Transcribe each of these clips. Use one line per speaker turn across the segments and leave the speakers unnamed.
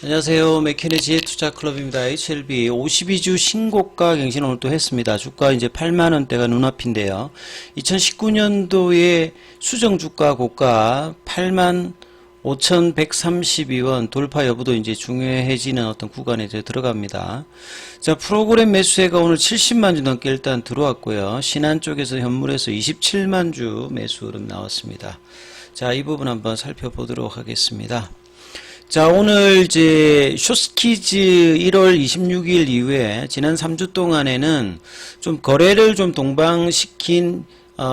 안녕하세요. 맥케니지의 투자클럽입니다. HLB 52주 신고가 갱신 오늘 또 했습니다. 주가 이제 8만원대가 눈앞인데요. 2019년도에 수정 주가 고가 8만 5,132원 돌파 여부도 이제 중요해지는 어떤 구간에 이제 들어갑니다. 자, 프로그램 매수세가 오늘 70만 주 넘게 일단 들어왔고요. 신한 쪽에서 현물에서 27만 주 매수 흐름 나왔습니다. 자, 이 부분 한번 살펴보도록 하겠습니다. 자, 오늘 이제 쇼스키즈 1월 26일 이후에 지난 3주 동안에는 좀 거래를 좀 동방시킨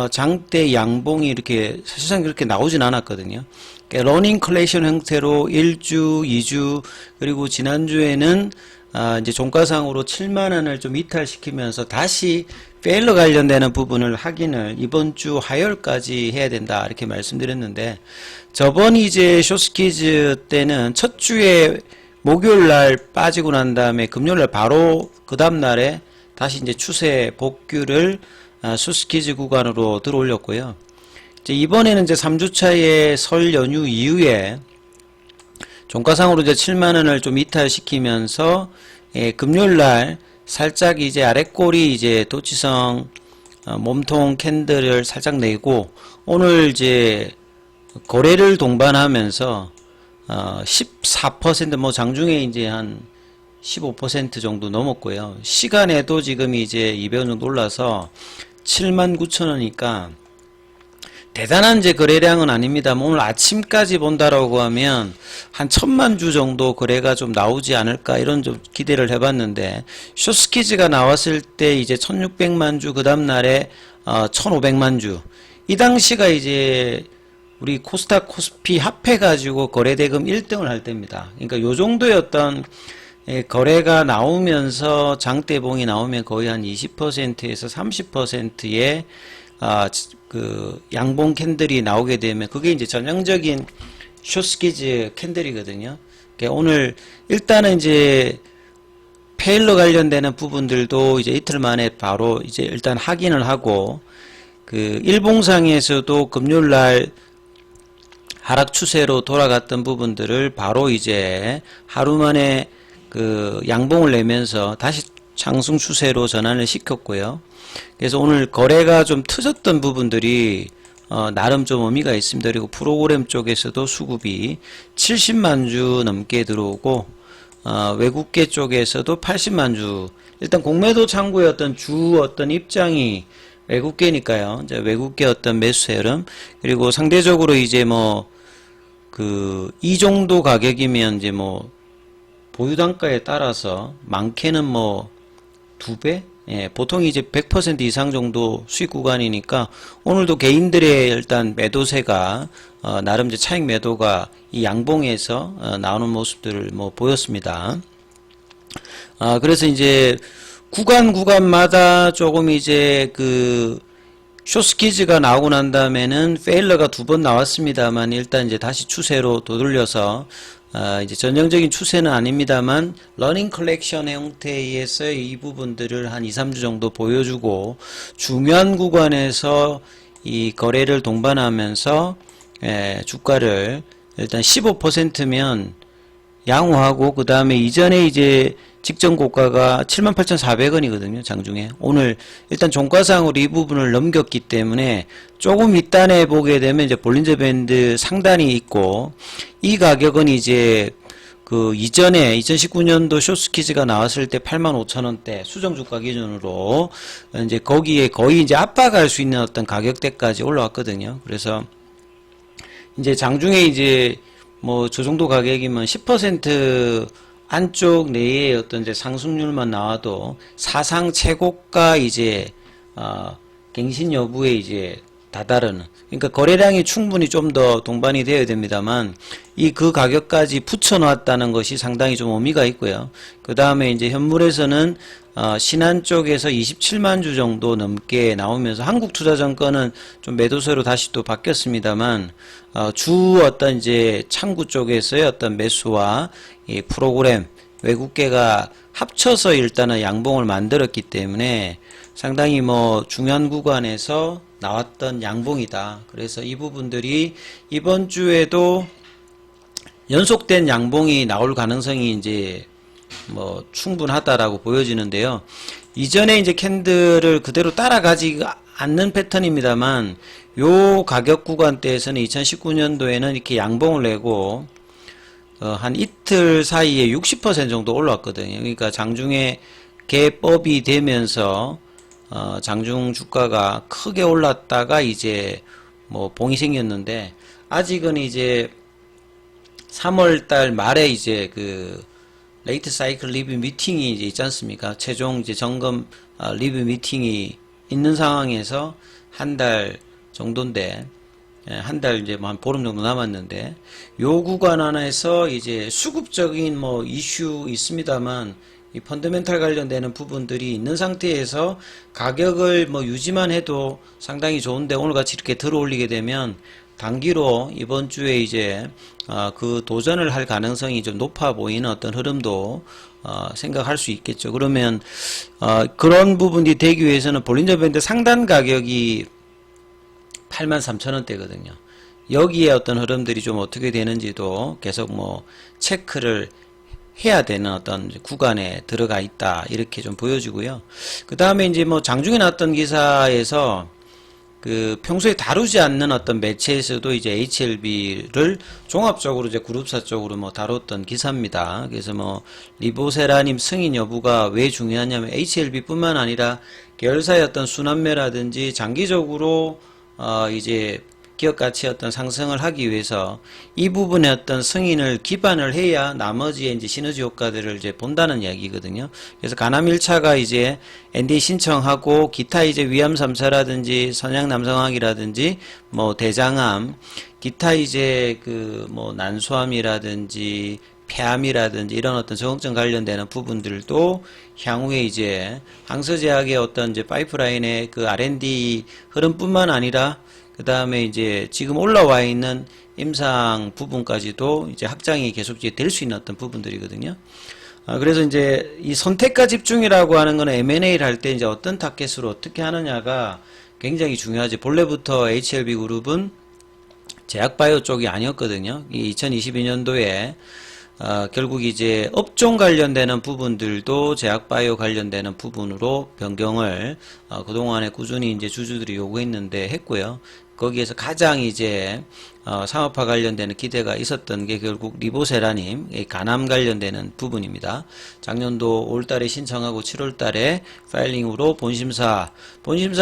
장대 양봉이 이렇게 사실상 그렇게 나오진 않았거든요. 그러니까 러닝 컬렉션 형태로 1주, 2주, 그리고 지난주에는 이제 종가상으로 7만원을 좀 이탈시키면서 다시 페일러 관련되는 부분을 확인을 이번 주 화요일까지 해야 된다 이렇게 말씀드렸는데, 저번 이제 쇼스키즈 때는 첫 주에 목요일 날 빠지고 난 다음에 금요일 날 바로 그 다음 날에 다시 이제 추세 복귀를 쇼스키즈 구간으로 들어올렸고요. 이제 이번에는 이제 3주차의 설 연휴 이후에 종가상으로 이제 7만원을 좀 이탈시키면서 금요일 날 살짝 이제 아랫골이 이제 도치성 몸통 캔들을 살짝 내고 오늘 이제 거래를 동반하면서 14% 뭐 장중에 이제 한 15% 정도 넘었고요. 시간에도 지금 이제 200원 정도 올라서 79,000원이니까 대단한 이제 거래량은 아닙니다만 오늘 아침까지 본다라고 하면 한 1000만 주 정도 거래가 좀 나오지 않을까 이런 좀 기대를 해봤는데, 쇼스키즈가 나왔을 때 이제 1600만 주, 그 다음날에 1500만 주, 이 당시가 이제 우리 코스닥 코스피 합해가지고 거래대금 1등을 할 때입니다. 그러니까 요 정도의 어떤 거래가 나오면서 장대봉이 나오면 거의 한 20%에서 30%의 그 양봉 캔들이 나오게 되면 그게 이제 전형적인 쇼스키즈 캔들이거든요. 그러니까 오늘 일단은 이제 페일러 관련되는 부분들도 이제 이틀 만에 바로 이제 일단 확인을 하고, 그 일봉상에서도 금요일 날 하락 추세로 돌아갔던 부분들을 바로 이제 하루 만에 그 양봉을 내면서 다시 상승 추세로 전환을 시켰고요. 그래서 오늘 거래가 좀 터졌던 부분들이 나름 좀 의미가 있습니다. 그리고 프로그램 쪽에서도 수급이 70만 주 넘게 들어오고 외국계 쪽에서도 80만 주, 일단 공매도 창구의 어떤 주 어떤 입장이 외국계니까요. 이제 외국계 어떤 매수 흐름, 그리고 상대적으로 이제 뭐 이 정도 가격이면 이제 뭐 보유 단가에 따라서 많게는 뭐 2배? 예, 보통 이제 100% 이상 정도 수익 구간이니까 오늘도 개인들의 일단 매도세가 나름 이제 차익 매도가 이 양봉에서 나오는 모습들을 뭐 보였습니다. 그래서 이제 구간마다 조금 이제 그 쇼스키즈가 나오고 난 다음에는 페일러가 2번 나왔습니다만 일단 이제 다시 추세로 되돌려서 이제 전형적인 추세는 아닙니다만 러닝 컬렉션 형태에서 이 부분들을 한 2, 3주 정도 보여주고 중요한 구간에서 이 거래를 동반하면서 주가를 일단 15%면 양호하고, 그 다음에 이전에 이제 직전 고가가 78,400원이거든요. 장중에. 오늘 일단 종가상으로 이 부분을 넘겼기 때문에 조금 윗단에 보게 되면 이제 볼린저 밴드 상단이 있고, 이 가격은 이제 그 이전에 2019년도 쇼스키즈가 나왔을 때 85,000원대 수정주가 기준으로 이제 거기에 거의 이제 압박할 수 있는 어떤 가격대까지 올라왔거든요. 그래서 이제 장중에 이제 뭐 저 정도 가격이면 10% 안쪽 내의 어떤 이제 상승률만 나와도 사상 최고가 이제 갱신 여부에 이제 다다르는, 그러니까 거래량이 충분히 좀 더 동반이 되어야 됩니다만 그 가격까지 붙여놨다는 것이 상당히 좀 의미가 있고요. 그 다음에 이제 현물에서는 신한 쪽에서 27만 주 정도 넘게 나오면서 한국투자증권은 좀 매도세로 다시 또 바뀌었습니다만 주 어떤 이제 창구 쪽에서의 어떤 매수와 이 프로그램 외국계가 합쳐서 일단은 양봉을 만들었기 때문에 상당히 뭐 중요한 구간에서 나왔던 양봉이다. 그래서 이 부분들이 이번 주에도 연속된 양봉이 나올 가능성이 이제 뭐 충분하다라고 보여지는데요. 이전에 이제 캔들을 그대로 따라가지 않는 패턴입니다만 요 가격 구간대에서는 2019년도에는 이렇게 양봉을 내고 한 이틀 사이에 60% 정도 올라왔거든요. 그러니까 장중에 개법이 되면서 장중 주가가 크게 올랐다가 이제 뭐 봉이 생겼는데 아직은 이제 3월달 말에 이제 그 레이트 사이클 리뷰 미팅이 이제 있지 않습니까? 최종 이제 점검 리뷰 미팅이 있는 상황에서 한 달 정도인데, 한 달 이제 뭐 한 보름 정도 남았는데, 요 구간 안에서 이제 수급적인 뭐 이슈 있습니다만, 이 펀더멘탈 관련되는 부분들이 있는 상태에서 가격을 뭐 유지만 해도 상당히 좋은데 오늘같이 이렇게 들어 올리게 되면 단기로 이번 주에 이제 그 도전을 할 가능성이 좀 높아 보이는 어떤 흐름도 생각할 수 있겠죠. 그러면 그런 부분이 되기 위해서는 볼린저 밴드 상단 가격이 83,000원대거든요. 여기에 어떤 흐름들이 좀 어떻게 되는지도 계속 뭐 체크를 해야 되는 어떤 구간에 들어가 있다 이렇게 좀 보여지고요. 그 다음에 이제 뭐 장중에 나왔던 기사에서 그 평소에 다루지 않는 어떤 매체에서도 이제 HLB를 종합적으로 이제 그룹사 쪽으로 뭐 다뤘던 기사입니다. 그래서 뭐 리보세라님 승인 여부가 왜 중요하냐면 HLB뿐만 아니라 계열사의 어떤 순환매라든지 장기적으로 이제 기업 가치의 어떤 상승을 하기 위해서 이 부분에 어떤 승인을 기반을 해야 나머지의 이제 시너지 효과들을 이제 본다는 이야기거든요. 그래서 가남 1차가 이제 NDA 신청하고 기타 이제 위암 3차라든지 선양 남성학이라든지 뭐 대장암, 기타 이제 그 뭐 난소암이라든지 폐암이라든지 이런 어떤 저응증 관련되는 부분들도 향후에 이제 항서제약의 어떤 이제 파이프라인의 그 R&D 흐름뿐만 아니라 그 다음에 이제 지금 올라와 있는 임상 부분까지도 이제 확장이 계속 이제 될 수 있는 어떤 부분들이거든요. 그래서 이제 이 선택과 집중이라고 하는 거는 M&A를 할 때 이제 어떤 타겟으로 어떻게 하느냐가 굉장히 중요하지. 본래부터 HLB 그룹은 제약바이오 쪽이 아니었거든요. 이 2022년도에 결국 이제 업종 관련되는 부분들도 제약바이오 관련되는 부분으로 변경을 그동안에 꾸준히 이제 주주들이 요구했는데 했고요. 거기에서 가장 이제 상업화 관련되는 기대가 있었던 게 결국 리보세라님 간암 관련되는 부분입니다. 작년도 5월달에 신청하고 7월달에 파일링으로 본심사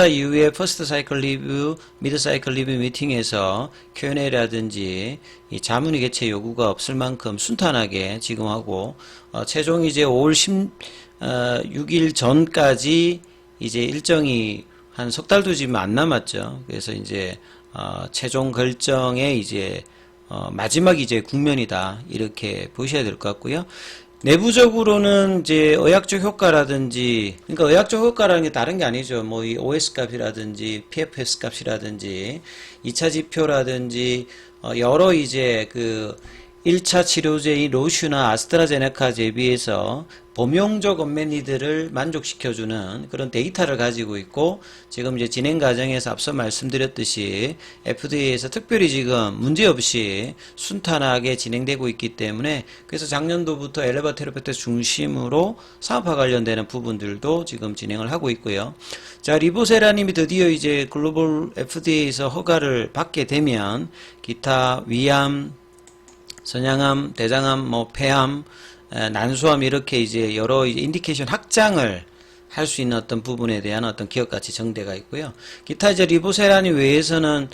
이후에 퍼스트 사이클 리뷰, 미드 사이클 리뷰 미팅에서 Q&A라든지 이 자문의 개최 요구가 없을 만큼 순탄하게 지금 하고 최종 이제 5월 16일 전까지 이제 일정이 한 석 달도 지금 안 남았죠. 그래서 이제 최종 결정의 이제 마지막 이제 국면이다 이렇게 보셔야 될 것 같고요. 내부적으로는 이제 의학적 효과라든지, 그러니까 의학적 효과라는 게 다른 게 아니죠. 뭐 이 OS 값이라든지 PFS 값이라든지 2차 지표라든지 여러 이제 그 1차 치료제인 로슈나 아스트라제네카 대비해서 범용적 언맷 니드를 만족시켜주는 그런 데이터를 가지고 있고 지금 이제 진행 과정에서 앞서 말씀드렸듯이 FDA에서 특별히 지금 문제없이 순탄하게 진행되고 있기 때문에 그래서 작년도부터 엘레바 테라피틱스 중심으로 사업화 관련되는 부분들도 지금 진행을 하고 있고요. 자, 리보세라님이 드디어 이제 글로벌 FDA에서 허가를 받게 되면 기타 위암, 선양암, 대장암, 뭐 폐암, 난소암 이렇게 이제 여러 이제 인디케이션 확장을 할 수 있는 어떤 부분에 대한 어떤 기업 가치 정대가 있고요. 기타 이제 리보세라님 외에서는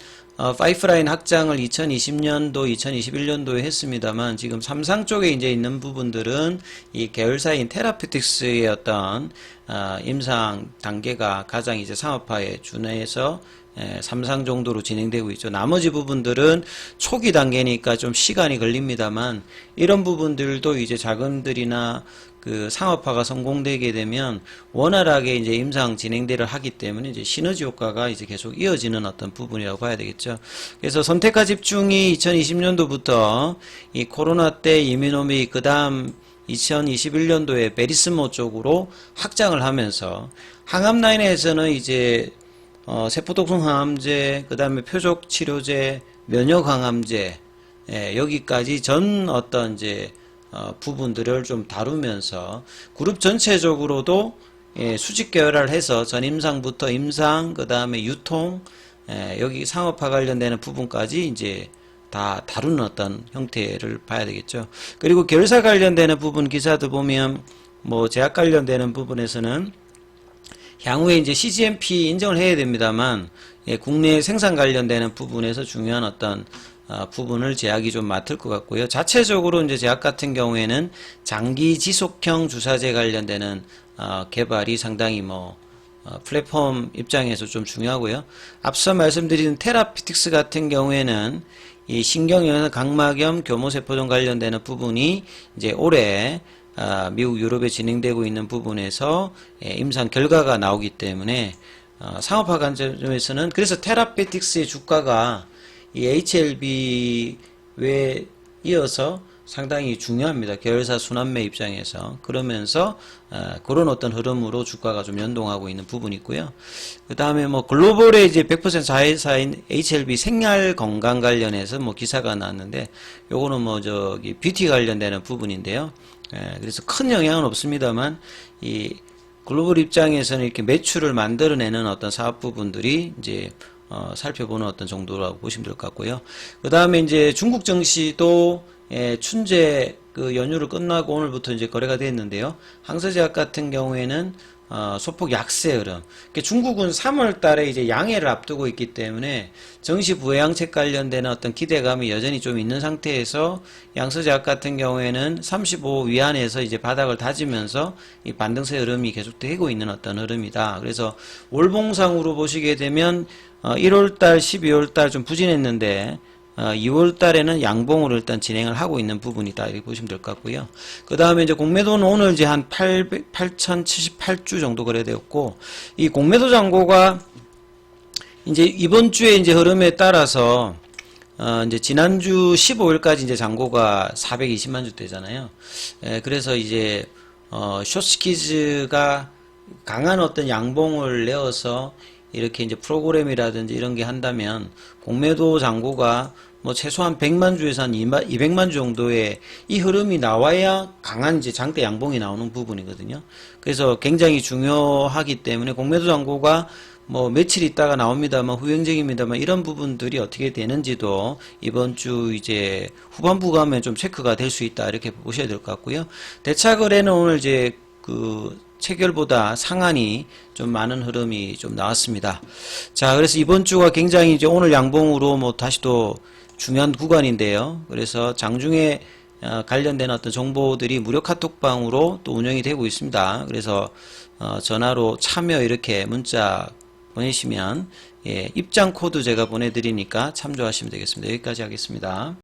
파이프라인 확장을 2020년도, 2021년도에 했습니다만 지금 삼상 쪽에 이제 있는 부분들은 이 계열사인 테라피틱스의 어떤 임상 단계가 가장 이제 상업화에 준해서 3상 정도로 진행되고 있죠. 나머지 부분들은 초기 단계니까 좀 시간이 걸립니다만 이런 부분들도 이제 자금들이나 그 상업화가 성공되게 되면 원활하게 이제 임상 진행대를 하기 때문에 이제 시너지 효과가 이제 계속 이어지는 어떤 부분이라고 봐야 되겠죠. 그래서 선택과 집중이 2020년도부터 이 코로나 때 이뮤노미 그다음 2021년도에 베리스모 쪽으로 확장을 하면서 항암 라인에서는 이제 세포독성 항암제, 그 다음에 표적 치료제, 면역 항암제, 여기까지 전 어떤 이제 부분들을 좀 다루면서 그룹 전체적으로도 수직 계열화를 해서 전임상부터 임상, 그 다음에 유통, 여기 상업화 관련되는 부분까지 이제 다 다루는 어떤 형태를 봐야 되겠죠. 그리고 결사 관련되는 부분 기사도 보면 뭐 제약 관련되는 부분에서는 향후에 이제 CGMP 인정을 해야 됩니다만 국내 생산 관련되는 부분에서 중요한 어떤 부분을 제약이 좀 맡을 것 같고요. 자체적으로 이제 제약 같은 경우에는 장기 지속형 주사제 관련되는 개발이 상당히 플랫폼 입장에서 좀 중요하고요. 앞서 말씀드린 테라피틱스 같은 경우에는 이 신경영양 각막염 교모세포종 관련되는 부분이 이제 올해 미국 유럽에 진행되고 있는 부분에서 임상 결과가 나오기 때문에 상업화 관점에서는 그래서 테라피틱스의 주가가 이 HLB에 이어서 상당히 중요합니다. 계열사 순환매 입장에서. 그러면서 그런 어떤 흐름으로 주가가 좀 연동하고 있는 부분이 있고요. 그 다음에 글로벌의 이제 100% 자회사인 HLB 생활 건강 관련해서 기사가 나왔는데 요거는 뷰티 관련되는 부분인데요. 그래서 큰 영향은 없습니다만 이 글로벌 입장에서는 이렇게 매출을 만들어내는 어떤 사업 부분들이 이제 살펴보는 어떤 정도라고 보시면 될 것 같고요. 그 다음에 이제 중국 증시도 춘제 그 연휴를 끝나고 오늘부터 이제 거래가 됐는데요. 항서제약 같은 경우에는 소폭 약세 흐름. 중국은 3월 달에 이제 양해를 앞두고 있기 때문에 정시 부양책 관련되는 어떤 기대감이 여전히 좀 있는 상태에서 양서제약 같은 경우에는 35 위안에서 이제 바닥을 다지면서 이 반등세 흐름이 계속되고 있는 어떤 흐름이다. 그래서 월봉상으로 보시게 되면 1월달, 12월달 좀 부진했는데 2월 달에는 양봉으로 일단 진행을 하고 있는 부분이다. 이렇게 보시면 될 것 같고요. 그 다음에 이제 공매도는 오늘 이제 한 8,078주 정도 거래되었고, 이 공매도 잔고가 이제 이번 주에 이제 흐름에 따라서, 이제 지난주 15일까지 이제 잔고가 420만 주 되잖아요. 그래서 이제, 숏스키즈가 강한 어떤 양봉을 내어서 이렇게 이제 프로그램이라든지 이런 게 한다면 공매도 잔고가 최소한 100만 주에서 한 200만 주 정도의 이 흐름이 나와야 강한 이제 장대 양봉이 나오는 부분이거든요. 그래서 굉장히 중요하기 때문에 공매도 잔고가 며칠 있다가 나옵니다만 후행적입니다만 이런 부분들이 어떻게 되는지도 이번 주 이제 후반부 가면 좀 체크가 될 수 있다 이렇게 보셔야 될 것 같고요. 대차 거래는 오늘 이제 체결보다 상한이 좀 많은 흐름이 좀 나왔습니다. 자, 그래서 이번 주가 굉장히 이제 오늘 양봉으로 다시 또 중요한 구간인데요. 그래서 장중에 관련된 어떤 정보들이 무료 카톡방으로 또 운영이 되고 있습니다. 그래서 전화로 참여 이렇게 문자 보내시면 입장 코드 제가 보내드리니까 참조하시면 되겠습니다. 여기까지 하겠습니다.